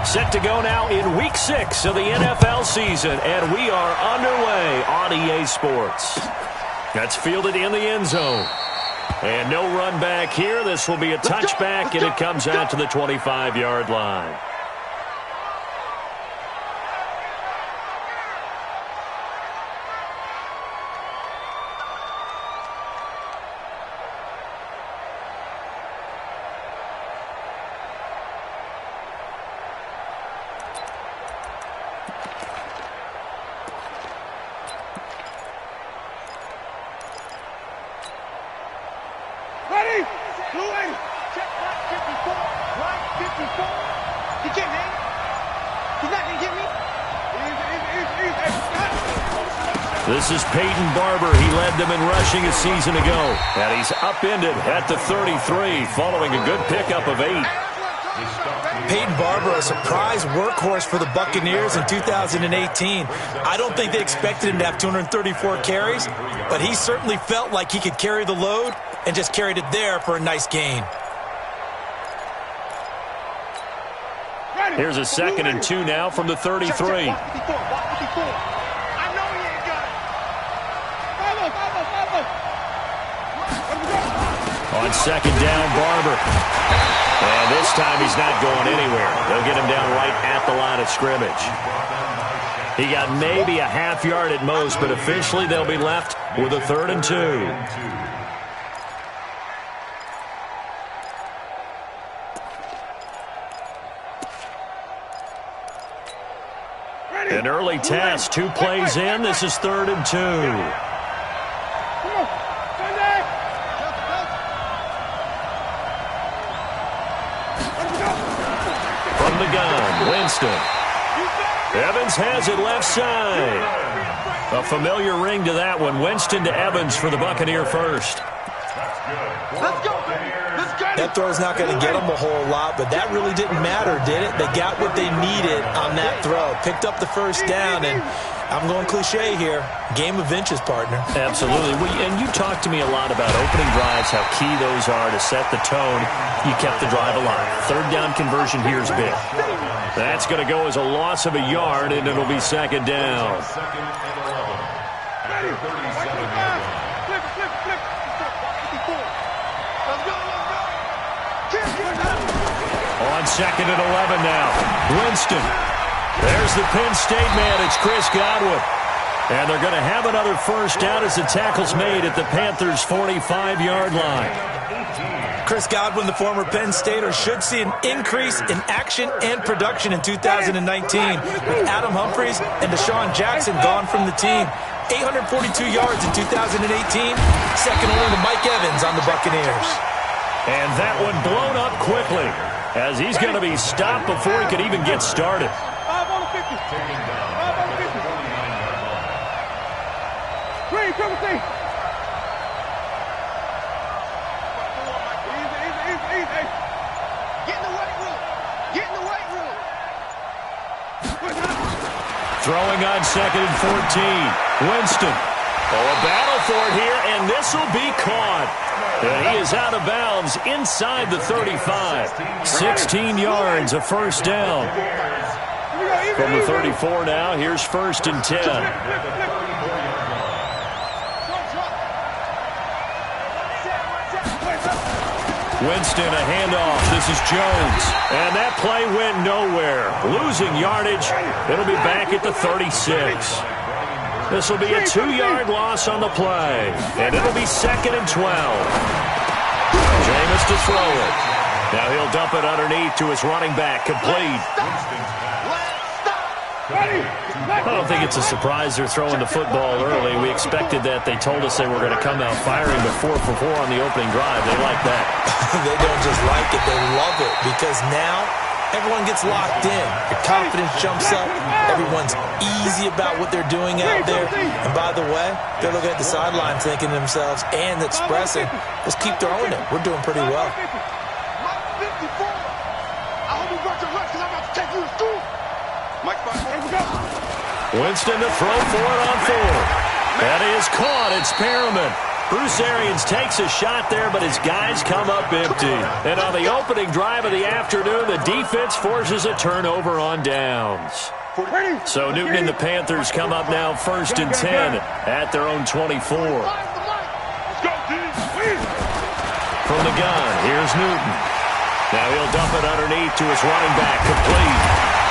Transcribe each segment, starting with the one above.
Set to go now in Week 6 of the NFL season, and we are underway on EA Sports. That's fielded in the end zone. And no run back here. This will be a touchback, and it comes out to the 25-yard line. This is Peyton Barber. He led them in rushing a season ago. And he's upended at the 33 following a good pickup of 8. Peyton Barber, a surprise workhorse for the Buccaneers in 2018. I don't think they expected him to have 234 carries, but he certainly felt like he could carry the load and just carried it there for a nice gain. Here's a 2nd and 2 now from the 33. On 2nd down, Barber. And this time he's not going anywhere. They'll get him down right at the line of scrimmage. He got maybe a half yard at most, but officially they'll be left with a 3rd and 2. An early test, 2 plays in. This is 3rd and 2. From the gun, Winston. Evans has it left side. A familiar ring to that one. Winston to Evans for the Buccaneer first. That throw's not going to get them a whole lot, but that really didn't matter, did it? They got what they needed on that throw. Picked up the first down, and I'm going cliche here. Game of inches, partner. Absolutely. And you talked to me a lot about opening drives, how key those are to set the tone. You kept the drive alive. 3rd down conversion here is big. That's going to go as a loss of a yard, and it'll be 2nd down. On 2nd and 11 now. Winston. There's the Penn State man. It's Chris Godwin. And they're going to have another first down as the tackle's made at the Panthers' 45-yard line. Chris Godwin, the former Penn Stater, should see an increase in action and production in 2019 with Adam Humphries and Deshaun Jackson gone from the team. 842 yards in 2018, second only to Mike Evans on the Buccaneers. And that one blown up quickly as he's going to be stopped before he could even get started. 5 on the 50. 5 on the 50. Green, triple C. Easy. Get in the weight room. Get in the weight room. Throwing on 2nd and 14. Winston. Oh, a battle for it here, and this will be caught. And he is out of bounds inside the 35. 16 yards, a first down. From the 34 now, here's 1st and 10. Winston, a handoff. This is Jones. And that play went nowhere. Losing yardage. It'll be back at the 36. This will be a 2-yard loss on the play. And it'll be 2nd and 12. Jameis to throw it. Now he'll dump it underneath to his running back. Complete. I don't think it's a surprise they're throwing the football early. We expected that. They told us they were going to come out firing, but 4 for 4 on the opening drive. They like that. They don't just like it. They love it because now everyone gets locked in. Your confidence jumps up. Everyone's easy about what they're doing out there. And by the way, they're looking at the sideline thinking to themselves and expressing, let's keep throwing it. We're doing pretty well. Winston to throw for it on 4. That is caught. It's Perriman. Bruce Arians takes a shot there, but his guys come up empty. And on the opening drive of the afternoon, the defense forces a turnover on downs. So Newton and the Panthers come up now 1st and 10 at their own 24. From the gun, here's Newton. Now he'll dump it underneath to his running back, complete.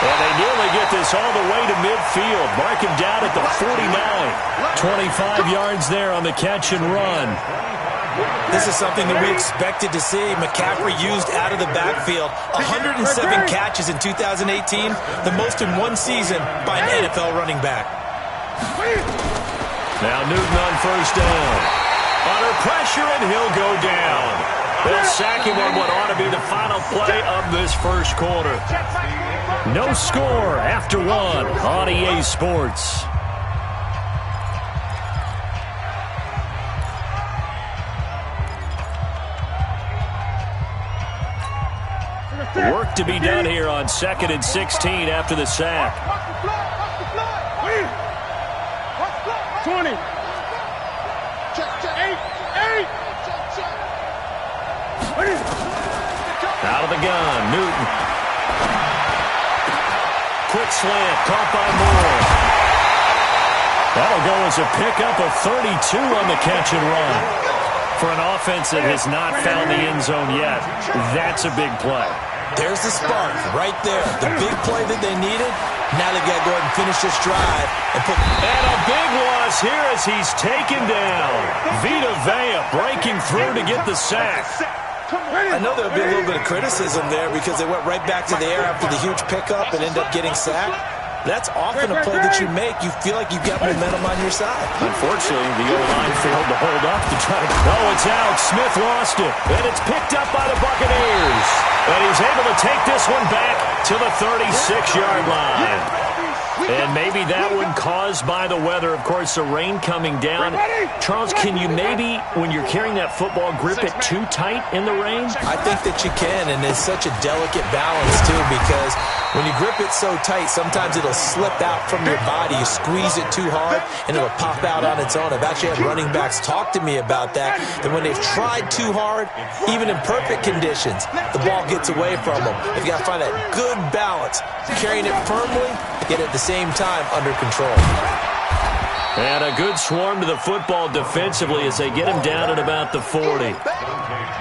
And they nearly get this all the way to midfield. Mark him down at the 49. 25 yards there on the catch and run. This is something that we expected to see. McCaffrey used out of the backfield. 107 catches in 2018, the most in one season by an NFL running back. Now Newton on 1st down. Under pressure, and he'll go down. They'll sack him on what ought to be the final play of this first quarter. No score after 1 on EA Sports. Work to be done here on 2nd and 16 after the sack. 20. 8. Out of the gun, Newton. Quick slant, caught by Moore. That'll go as a pickup of 32 on the catch and run. For an offense that has not found the end zone yet, that's a big play. There's the spark right there. The big play that they needed. Now they've got to go ahead and finish this drive. And a big loss here as he's taken down. Vita Vea breaking through to get the sack. I know there'll be a little bit of criticism there because they went right back to the air after the huge pickup and ended up getting sacked. That's often a play that you make. You feel like you've got momentum on your side. Unfortunately, the O-line failed to hold up to try to... Oh, it's out. Smith lost it. And it's picked up by the Buccaneers. And he's able to take this one back to the 36-yard line. And maybe that one caused by the weather. Of course, the rain coming down. Charles, can you maybe, when you're carrying that football, grip it too tight in the rain? I think that you can, and it's such a delicate balance, too, because when you grip it so tight, sometimes it'll slip out from your body. You squeeze it too hard, and it'll pop out on its own. I've actually had running backs talk to me about that when they've tried too hard, even in perfect conditions, the ball gets away from them. You've got to find that good balance, carrying it firmly, yet at the same time under control. And a good swarm to the football defensively as they get him down at about the 40.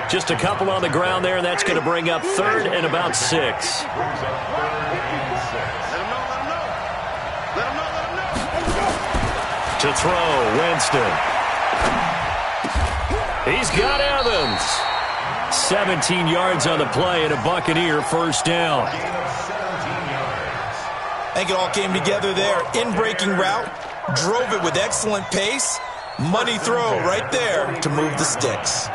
Just a couple on the ground there, and that's going to bring up 3rd and about 6. To throw, Winston. He's got Evans. 17 yards on the play and a Buccaneer 1st down. I think it all came together there. In-breaking route, drove it with excellent pace. Money throw right there to move the sticks.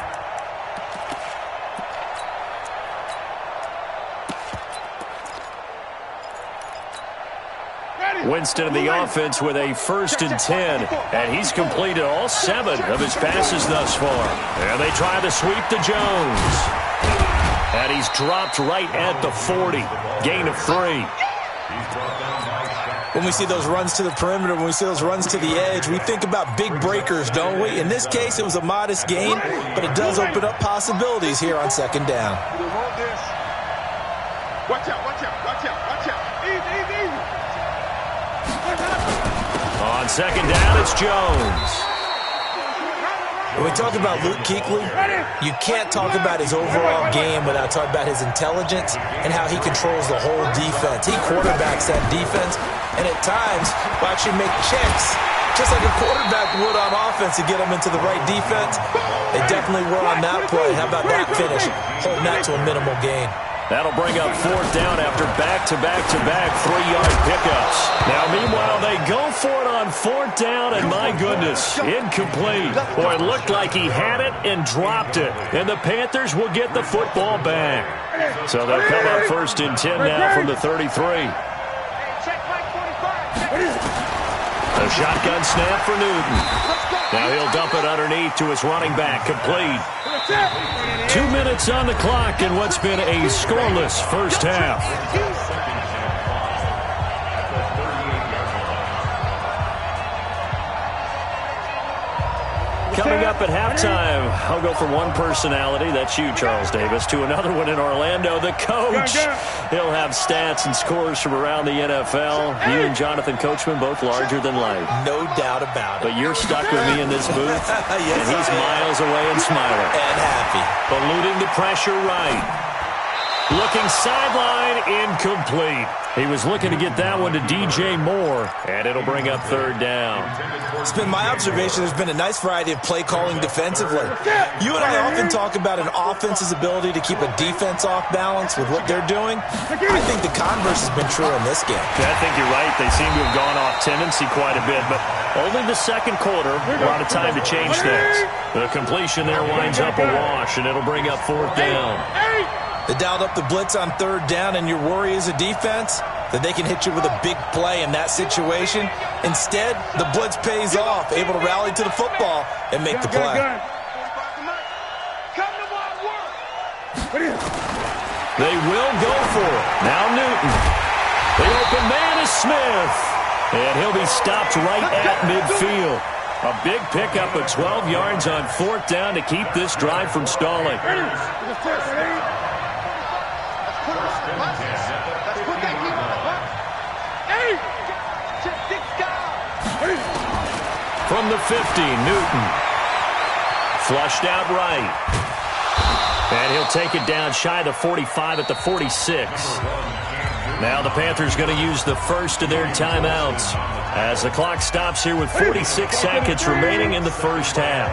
Winston in the offense with a 1st and 10, and he's completed all 7 of his passes thus far. And they try to sweep to Jones. And he's dropped right at the 40. Gain of 3. When we see those runs to the perimeter, when we see those runs to the edge, we think about big breakers, don't we? In this case, it was a modest gain, but it does open up possibilities here on 2nd down. Watch out, watch out, watch out, watch out. Easy. On 2nd down, it's Jones. When we talk about Luke Kuechly, you can't talk about his overall game without talking about his intelligence and how he controls the whole defense. He quarterbacks that defense, and at times will actually make checks, just like a quarterback would on offense to get them into the right defense. They definitely were on that play. How about that finish? Holding that to a minimal gain. That'll bring up 4th down after back-to-back 3-yard pickups. Now, meanwhile, they go for it on 4th down, and my goodness, incomplete. Boy, it looked like he had it and dropped it. And the Panthers will get the football back. So they'll come up 1st and 10 now from the 33. A shotgun snap for Newton. Now he'll dump it underneath to his running back, complete. 2 minutes on the clock in what's been a scoreless first half. Coming up at halftime, I'll go from one personality, that's you, Charles Davis, to another one in Orlando, the coach. He'll have stats and scores from around the NFL. You and Jonathan Coachman, both larger than life. No doubt about it. But you're stuck with me in this booth, yes, and he's miles away and smiling. And happy. Eluding the pressure right. Looking sideline, incomplete. He was looking to get that one to DJ Moore, and it'll bring up third down. It's been my observation there's been a nice variety of play calling defensively. You and I often talk about an offense's ability to keep a defense off balance with what they're doing. I think the converse has been true in this game. Yeah, I think you're right. They seem to have gone off tendency quite a bit, but only the second quarter, a lot of time to change things. The completion there winds up a wash, and it'll bring up fourth down. They dialed up the blitz on third down, and your worry as a defense that they can hit you with a big play in that situation. Instead, the blitz pays off, able to rally to the football and make the play. They will go for it. Now Newton. The open man is Smith. And he'll be stopped right at midfield. A big pickup of 12 yards on fourth down to keep this drive from stalling. From the 50, Newton. Flushed out right. And he'll take it down shy of the 45 at the 46. Now the Panthers going to use the first of their timeouts as the clock stops here with 46 seconds remaining in the first half.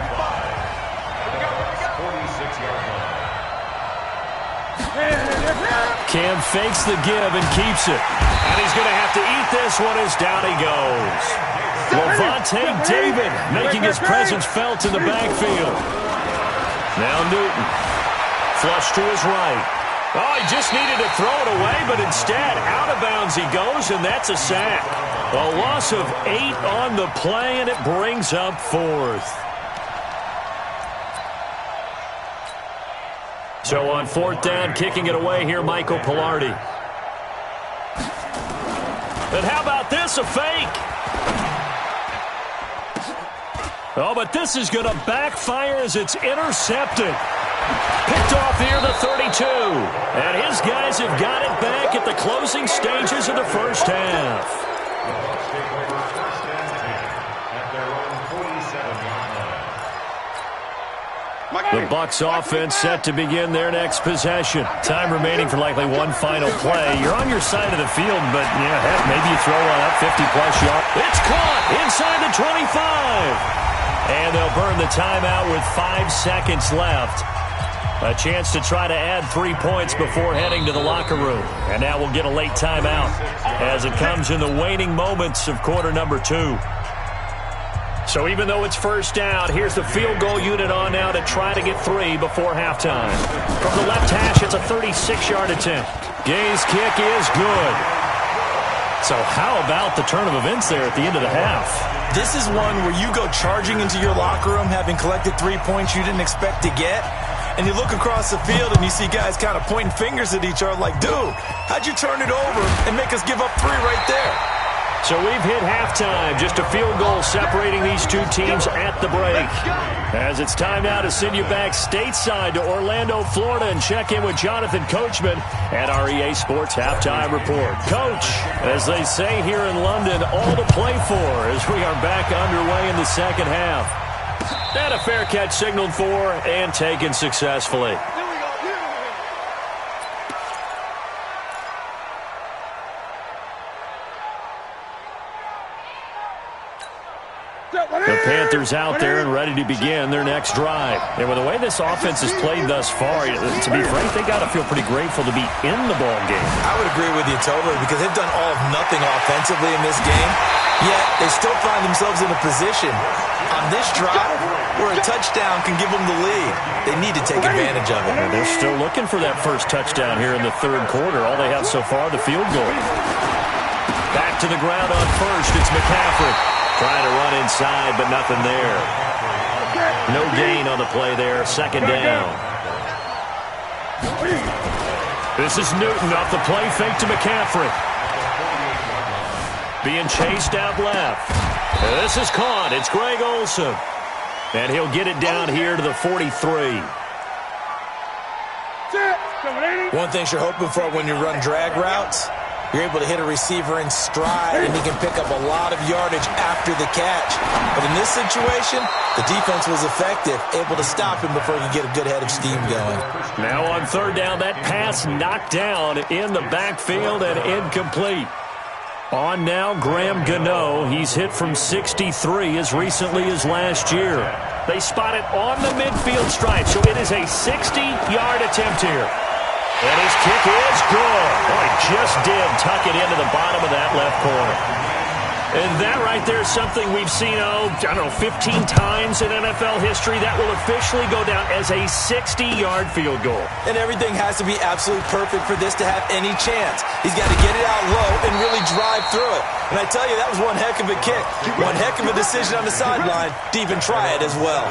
Cam fakes the give and keeps it. And he's going to have to eat this one as down he goes. Lavonte David making his presence felt in the backfield. Now Newton. Flush to his right. Oh, he just needed to throw it away, but instead, out of bounds he goes, and that's a sack. A loss of 8 on the play, and it brings up fourth. So on fourth down, kicking it away here, Michael Palardy. And how about this, a fake? Oh, but this is going to backfire as it's intercepted. Picked off near the 32. And his guys have got it back at the closing stages of the first half. The Bucs offense set to begin their next possession. Time remaining for likely one final play. You're on your side of the field, but yeah, heck, maybe you throw on that 50-plus yard. It's caught inside the 25. And they'll burn the timeout with 5 seconds left. A chance to try to add 3 points before heading to the locker room. And now we'll get a late timeout as it comes in the waning moments of quarter number 2. So even though it's first down, here's the field goal unit on now to try to get 3 before halftime. From the left hash, it's a 36-yard attempt. Gay's kick is good. So how about the turn of events there at the end of the half? This is one where you go charging into your locker room having collected 3 points you didn't expect to get. And you look across the field and you see guys kind of pointing fingers at each other like, dude, how'd you turn it over and make us give up 3 right there? So we've hit halftime. Just a field goal separating these two teams at the break. As it's time now to send you back stateside to Orlando, Florida, and check in with Jonathan Coachman at our EA Sports Halftime Report. Coach, as they say here in London, all to play for as we are back underway in the second half. And a fair catch signaled for and taken successfully. The Panthers out there and ready to begin their next drive. And with the way this offense has played thus far, to be frank, they got to feel pretty grateful to be in the ball game. I would agree with you totally because they've done all of nothing offensively in this game, yet they still find themselves in a position on this drive where a touchdown can give them the lead. They need to take advantage of it. And they're still looking for that first touchdown here in the third quarter. All they have so far, the field goal. Back to the ground on first. It's McCaffrey. Trying to run inside, but nothing there. No gain on the play there. Second down. This is Newton off the play fake to McCaffrey. Being chased out left. This is caught. It's Greg Olsen. And he'll get it down here to the 43. One thing you're hoping for when you run drag routes, you're able to hit a receiver in stride, and he can pick up a lot of yardage after the catch. But in this situation, the defense was effective, able to stop him before he could get a good head of steam going. Now on third down, that pass knocked down in the backfield and incomplete. On now, Graham Gano. He's hit from 63 as recently as last year. They spot it on the midfield stripe, so it is a 60-yard attempt here. And his kick is good. Oh, he just did tuck it into the bottom of that left corner. And that right there is something we've seen, 15 times in NFL history. That will officially go down as a 60-yard field goal. And everything has to be absolutely perfect for this to have any chance. He's got to get it out low and really drive through it. And I tell you, that was one heck of a kick. One heck of a decision on the sideline to even try it as well.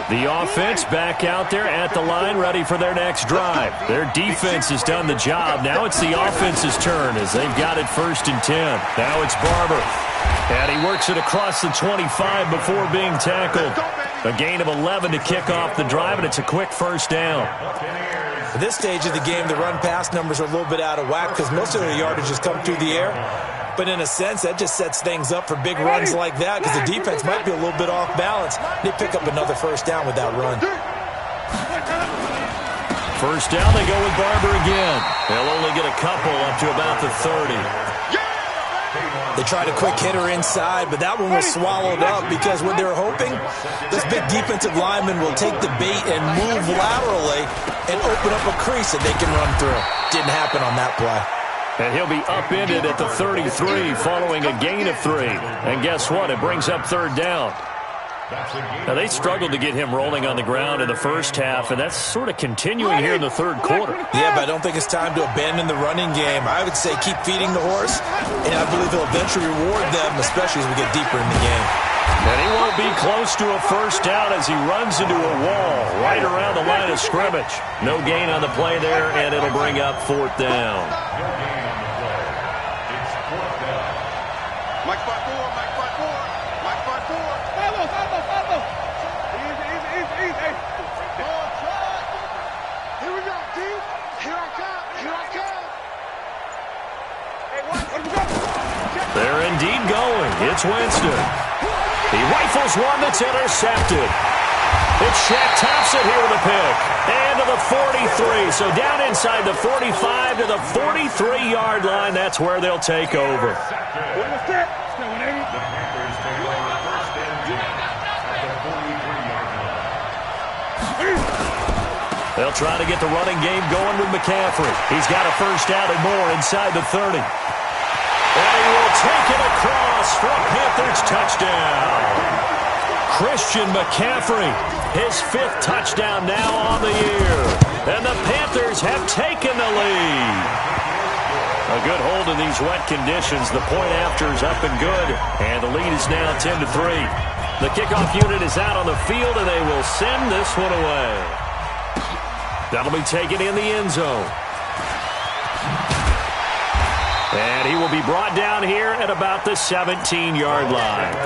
The offense back out there at the line, ready for their next drive. Their defense has done the job. Now it's the offense's turn as they've got it 1st and 10. Now it's Barber. And he works it across the 25 before being tackled. A gain of 11 to kick off the drive, and it's a quick first down. At this stage of the game, the run-pass numbers are a little bit out of whack because most of their yardage has come through the air. But in a sense, that just sets things up for big runs like that because the defense might be a little bit off balance. They pick up another first down with that run. First down, they go with Barber again. They'll only get a couple up to about the 30. They tried a quick hitter inside, but that one was swallowed up because what they're hoping, this big defensive lineman will take the bait and move laterally and open up a crease that they can run through. Didn't happen on that play. And he'll be upended at the 33 following a gain of 3. And guess what? It brings up third down. Now, they struggled to get him rolling on the ground in the first half, and that's sort of continuing here in the third quarter. Yeah, but I don't think it's time to abandon the running game. I would say keep feeding the horse, and I believe he'll eventually reward them, especially as we get deeper in the game. And he won't be close to a first down as he runs into a wall right around the line of scrimmage. No gain on the play there, and it'll bring up 4th down. Mike 5-4, Mike 5-4, Mike 5-4. Easy. Ball try. Here we go, D. Here I come. They're indeed going. It's Winston. He rifles one that's intercepted. It's Shaq Thompson here with a pick. And to the 43. So down inside the 45 to the 43-yard line. That's where they'll take over. They'll try to get the running game going with McCaffrey. He's got a first down and more inside the 30. And he will take it across for a Panthers touchdown. Christian McCaffrey, his 5th touchdown now on the year. And the Panthers have taken the lead. A good hold in these wet conditions. The point after is up and good. And the lead is now 10-3. The kickoff unit is out on the field, and they will send this one away. That'll be taken in the end zone. And he will be brought down here at about the 17-yard line.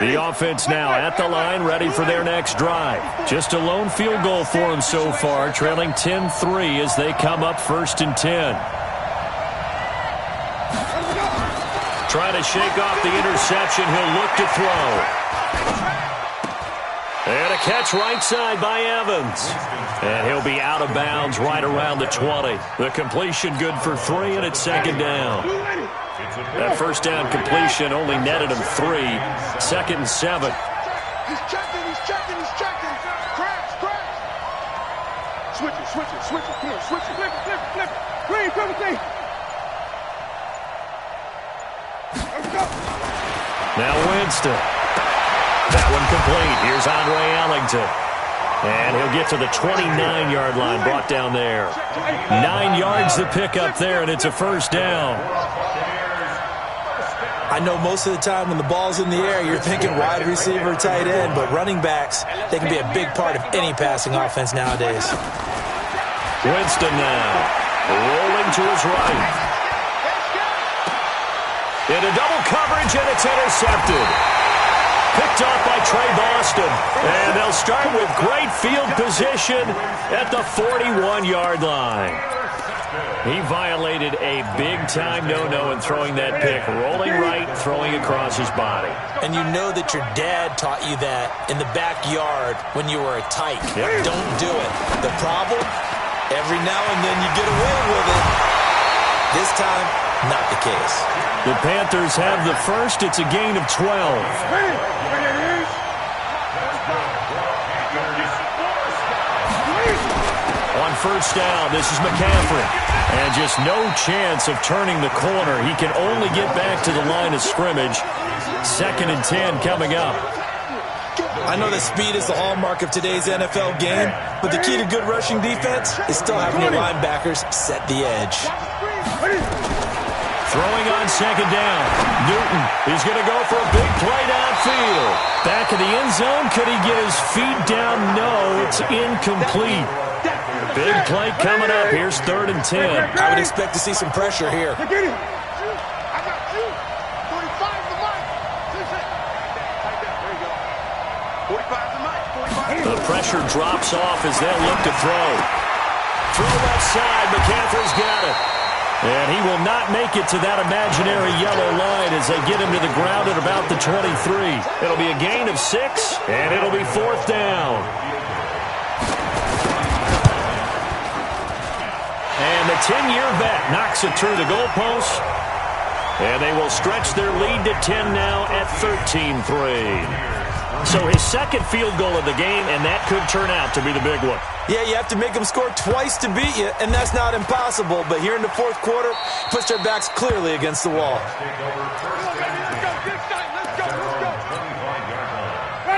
The offense now at the line, ready for their next drive. Just a lone field goal for them so far, trailing 10-3 as they come up 1st and 10. Trying to shake off the interception. He'll look to throw. And a catch right side by Evans. And he'll be out of bounds right around the 20. The completion good for 3, and it's 2nd down. That first down completion only netted him 3. 2nd and 7. He's checking. Crash. Switch it. Come on, switch it. Flip it. Green, come and see. Now Winston. That one complete. Here's Andre Ellington. And he'll get to the 29-yard line, brought down there. 9 yards to pick up there, and it's a first down. I I know most of the time when the ball's in the air, you're thinking wide receiver, tight end, but running backs, they can be a big part of any passing offense nowadays. Winston now, rolling to his right. Into double coverage, and it's intercepted. Picked off by Trey Boston. And they'll start with great field position at the 41-yard line. He violated a big-time no-no in throwing that pick. Rolling right, throwing across his body. And you know that your dad taught you that in the backyard when you were a tyke. Yep. Don't do it. The problem? Every now and then you get away with it. This time, not the case. The Panthers have the first. It's a gain of 12. On first down, this is McCaffrey. And just no chance of turning the corner. He can only get back to the line of scrimmage. 2nd and 10 coming up. I know that speed is the hallmark of today's NFL game, but the key to good rushing defense is still having your linebackers set the edge. Throwing on 2nd down. Newton, he's going to go for a big play downfield. Back of the end zone. Could he get his feet down? No, it's incomplete. Big play coming up. Here's 3rd and 10. I would expect to see some pressure here. The pressure drops off as they'll look to throw. Throw left side. McCaffrey's got it. And he will not make it to that imaginary yellow line as they get him to the ground at about the 23. It'll be a gain of 6, and it'll be 4th down. And the 10-year vet knocks it through the goalpost. And they will stretch their lead to 10 now at 13-3. So his 2nd field goal of the game, and that could turn out to be the big one. Yeah, you have to make them score twice to beat you, and that's not impossible. But here in the 4th quarter, puts their backs clearly against the wall.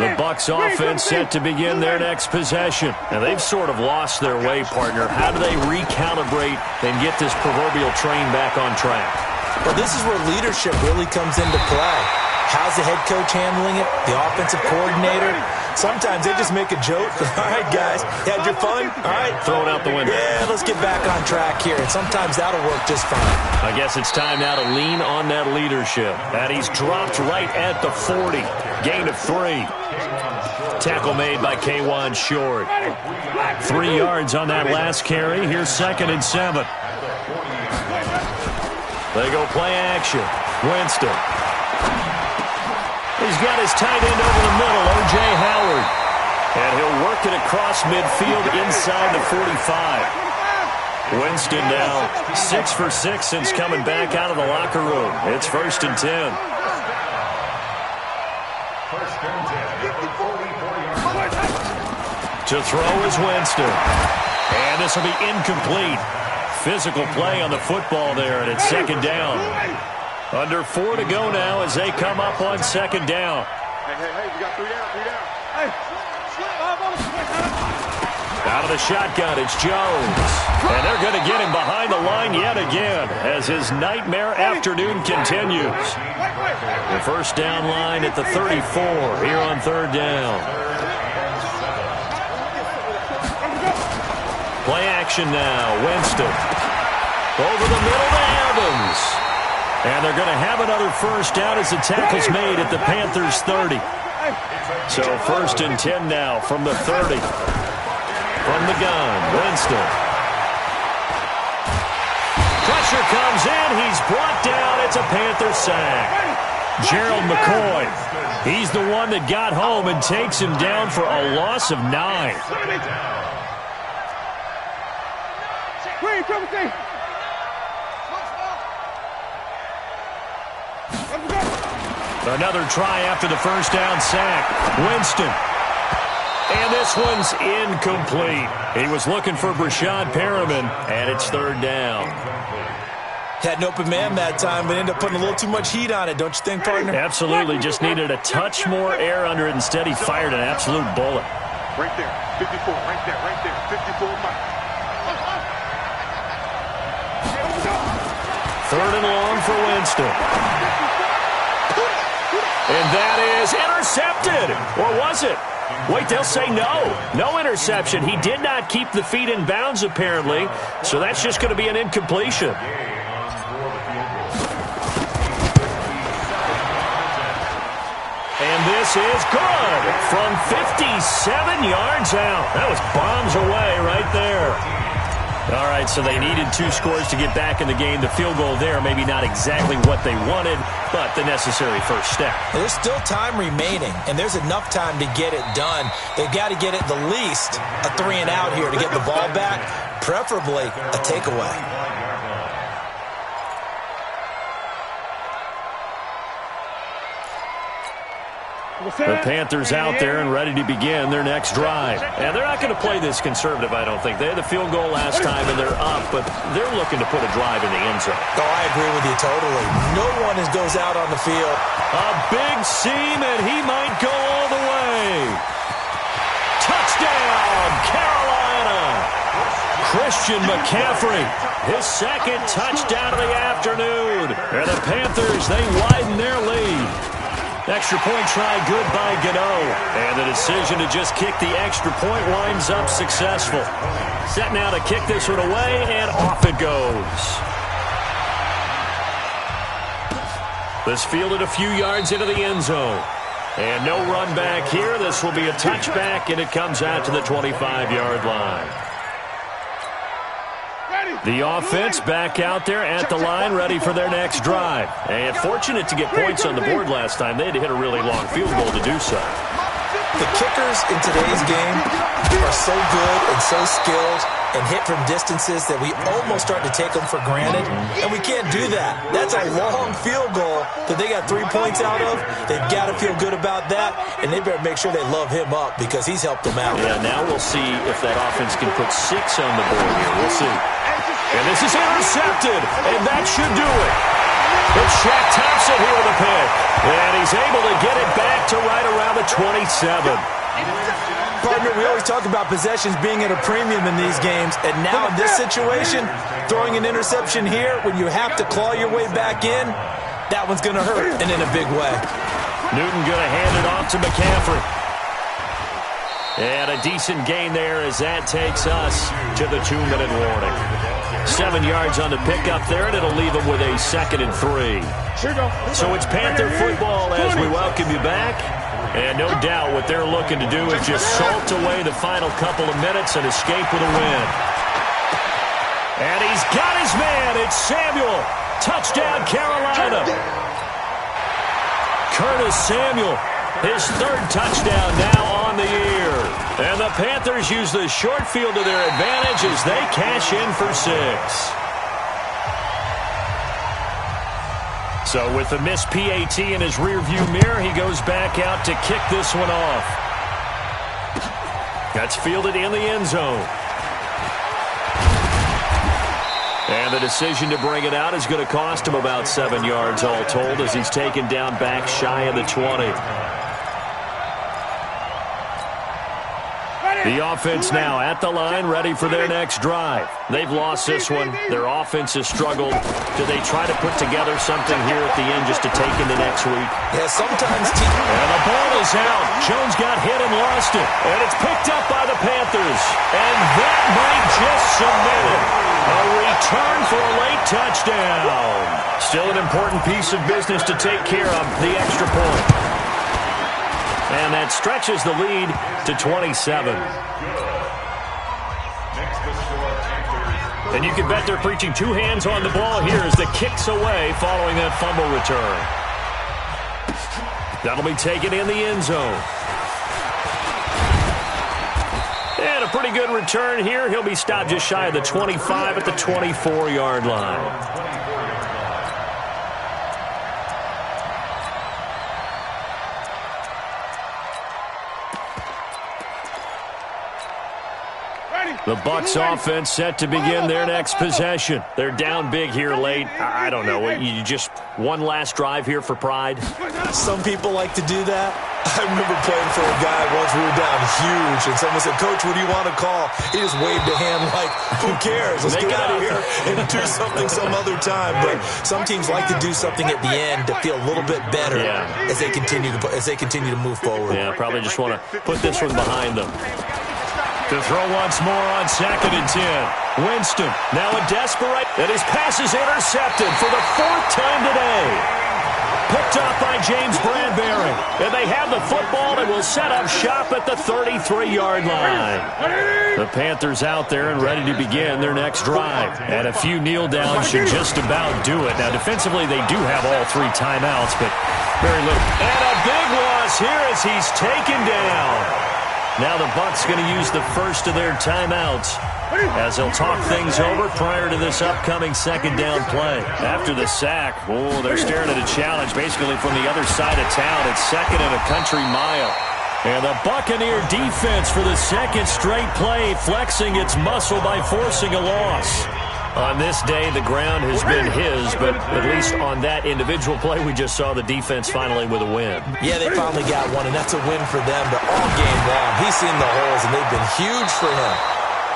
The Bucs offense set to begin their next possession. Now, they've sort of lost their way, partner. How do they recalibrate and get this proverbial train back on track? Well, this is where leadership really comes into play. How's the head coach handling it? The offensive coordinator? Sometimes they just make a joke. All right, guys, you had your fun? All right. Throw it out the window. Yeah, let's get back on track here. And sometimes that'll work just fine. I guess it's time now to lean on that leadership. And he's dropped right at the 40. Gain of 3. Tackle made by K'Wan Short. 3 yards on that last carry. Here's 2nd and 7. They go play action. Winston. He's got his tight end over the middle, O.J. Howard. And he'll work it across midfield inside the 45. Winston now 6 for 6 since coming back out of the locker room. It's 1st and 10. To throw is Winston. And this will be incomplete. Physical play on the football there, and it's 2nd down. Under 4 to go now as they come up on 2nd down. Hey, we got 3 down, 3 down. Out of the shotgun, it's Jones. And they're going to get him behind the line yet again as his nightmare afternoon continues. The 1st down line at the 34 here on 3rd down. Play action now. Winston. Over the middle to Evans. And they're going to have another 1st down as the tackle's made at the Panthers' 30. So 1st and 10 now from the 30. From the gun, Winston. Pressure comes in. He's brought down. It's a Panther sack. Gerald McCoy. He's the one that got home and takes him down for a loss of 9. Another try after the 1st down sack. Winston. And this one's incomplete. He was looking for Brashad Perriman, and it's 3rd down. Had an open man that time, but ended up putting a little too much heat on it, don't you think, partner? Absolutely. Just needed a touch more air under it. Instead, he fired an absolute bullet. Right there. 54. Right there. 54. 3rd and long for Winston. And that is intercepted. Or was it? Wait, they'll say no. No interception. He did not keep the feet in bounds, apparently. So that's just going to be an incompletion. And this is good from 57 yards out. That was bombs away right there. All right, so they needed 2 scores to get back in the game. The field goal there, maybe not exactly what they wanted, but the necessary first step. There's still time remaining, and there's enough time to get it done. They've got to get it the least a 3-and-out here to get the ball back, preferably a takeaway. The Panthers out there and ready to begin their next drive. And they're not going to play this conservative, I don't think. They had the field goal last time, and they're up, but they're looking to put a drive in the end zone. Oh, I agree with you totally. No one goes out on the field. A big seam, and he might go all the way. Touchdown, Carolina! Christian McCaffrey, his second touchdown of the afternoon. And the Panthers, they widen their lead. Extra point try good by Gano. And the decision to just kick the extra point winds up successful. Set now to kick this one away, and off it goes. This fielded a few yards into the end zone. And no run back here. This will be a touchback, and it comes out to the 25-yard line. The offense back out there at the line, ready for their next drive. And fortunate to get points on the board last time. They had to hit a really long field goal to do so. The kickers in today's game are so good and so skilled and hit from distances that we almost start to take them for granted. And we can't do that. That's a long field goal that they got 3 points out of. They've got to feel good about that, and they better make sure they love him up because he's helped them out. Yeah, now we'll see if that offense can put 6 on the board here. We'll see. And this is intercepted, and that should do it. It's Shaq Thompson here with a pick. And he's able to get it back to right around the 27. Partner, we always talk about possessions being at a premium in these games, and now in this situation, throwing an interception here when you have to claw your way back in, that one's going to hurt, and in a big way. Newton going to hand it off to McCaffrey. And a decent gain there as that takes us to the 2-minute warning. 7 yards on the pickup there, and it'll leave them with a 2nd and 3. So it's Panther football as we welcome you back. And no doubt what they're looking to do is just salt away the final couple of minutes and escape with a win. And he's got his man. It's Samuel. Touchdown, Carolina. Curtis Samuel, his 3rd touchdown now on the year. And the Panthers use the short field to their advantage as they cash in for 6. So with the missed PAT in his rearview mirror, he goes back out to kick this one off. That's fielded in the end zone. And the decision to bring it out is going to cost him about 7 yards all told as he's taken down back shy of the 20. The offense now at the line, ready for their next drive. They've lost this one. Their offense has struggled. Do they try to put together something here at the end just to take into next week? Yeah, sometimes. And the ball is out. Jones got hit and lost it. And it's picked up by the Panthers. And that might just cement it. A return for a late touchdown. Still an important piece of business to take care of, the extra point. And that stretches the lead to 27. And you can bet they're preaching 2 hands on the ball here as the kick's away following that fumble return. That'll be taken in the end zone. And a pretty good return here. He'll be stopped just shy of the 25 at the 24-yard line. The Bucs offense set to begin their next possession. They're down big here late. I don't know. You just one last drive here for pride? Some people like to do that. I remember playing for a guy once we were down huge, and someone said, "Coach, what do you want to call?" He just waved a hand like, "Who cares? Let's get out of here and do something some other time." But some teams like to do something at the end to feel a little bit better as they continue to move forward. Yeah, probably just want to put this one behind them. To throw once more on 2nd and 10. Winston, now a desperate, and his pass is intercepted for the 4th time today. Picked up by James Bradbury. And they have the football and will set up shop at the 33-yard line. The Panthers out there and ready to begin their next drive. And a few kneel downs should just about do it. Now, defensively, they do have all 3 timeouts, but very little. And a big loss here as he's taken down. Now the Bucs going to use the first of their timeouts as they'll talk things over prior to this upcoming 2nd down play. After the sack, they're staring at a challenge basically from the other side of town. It's 2nd and a country mile. And the Buccaneer defense for the 2nd straight play flexing its muscle by forcing a loss. On this day, the ground has been his, but at least on that individual play, we just saw the defense finally with a win. Yeah, they finally got one, and that's a win for them, but all game long, he's seen the holes, and they've been huge for him.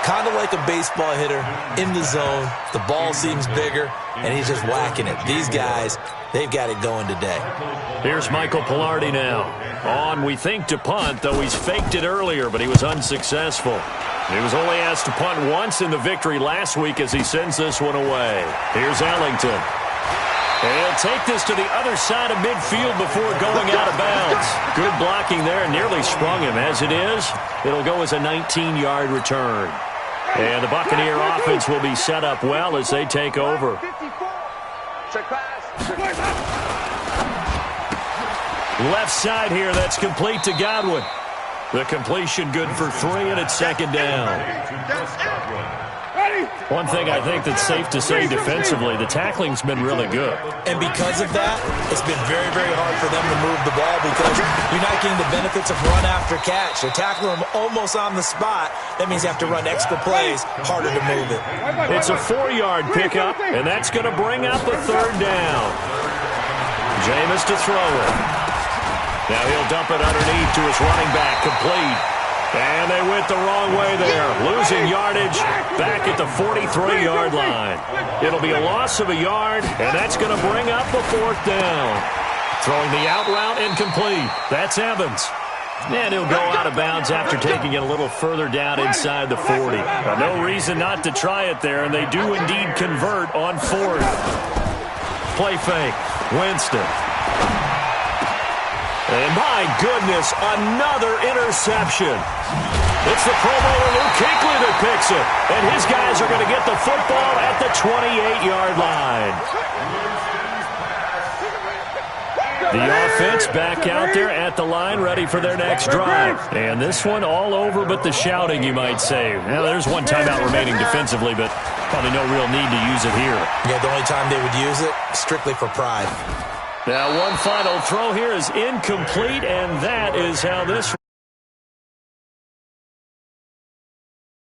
Kind of like a baseball hitter in the zone. The ball seems bigger, and he's just whacking it. These guys, they've got it going today. Here's Michael Palardy now. On, we think, to punt, though he's faked it earlier, but he was unsuccessful. He was only asked to punt once in the victory last week as he sends this one away. Here's Ellington. And he'll take this to the other side of midfield before going out of bounds. Good blocking there, nearly sprung him. As it is, it'll go as a 19-yard return. And the Buccaneer offense will be set up well as they take over. Left side here, that's complete to Godwin. The completion good for 3, and it's 2nd down. One thing I think that's safe to say defensively, the tackling's been really good. And because of that, it's been very, very hard for them to move the ball because you're not getting the benefits of run after catch. They're tackling them almost on the spot. That means you have to run extra plays, harder to move it. It's a 4-yard pickup, and that's going to bring up a 3rd down. Jameis to throw it. Now he'll dump it underneath to his running back, complete. And they went the wrong way there, losing yardage back at the 43-yard line. It'll be a loss of a yard, and that's going to bring up a 4th down. Throwing the out route incomplete. That's Evans. And he'll go out of bounds after taking it a little further down inside the 40. Now, no reason not to try it there, and they do indeed convert on 4th. Play fake. Winston. And my goodness, another interception. It's the Pro Bowler Luke Kuechly that picks it. And his guys are going to get the football at the 28-yard line. The offense back out there at the line, ready for their next drive. And this one all over but the shouting, you might say. Now, there's one timeout remaining defensively, but probably no real need to use it here. Yeah, the only time they would use it, strictly for pride. Now, one final throw here is incomplete, and that is how this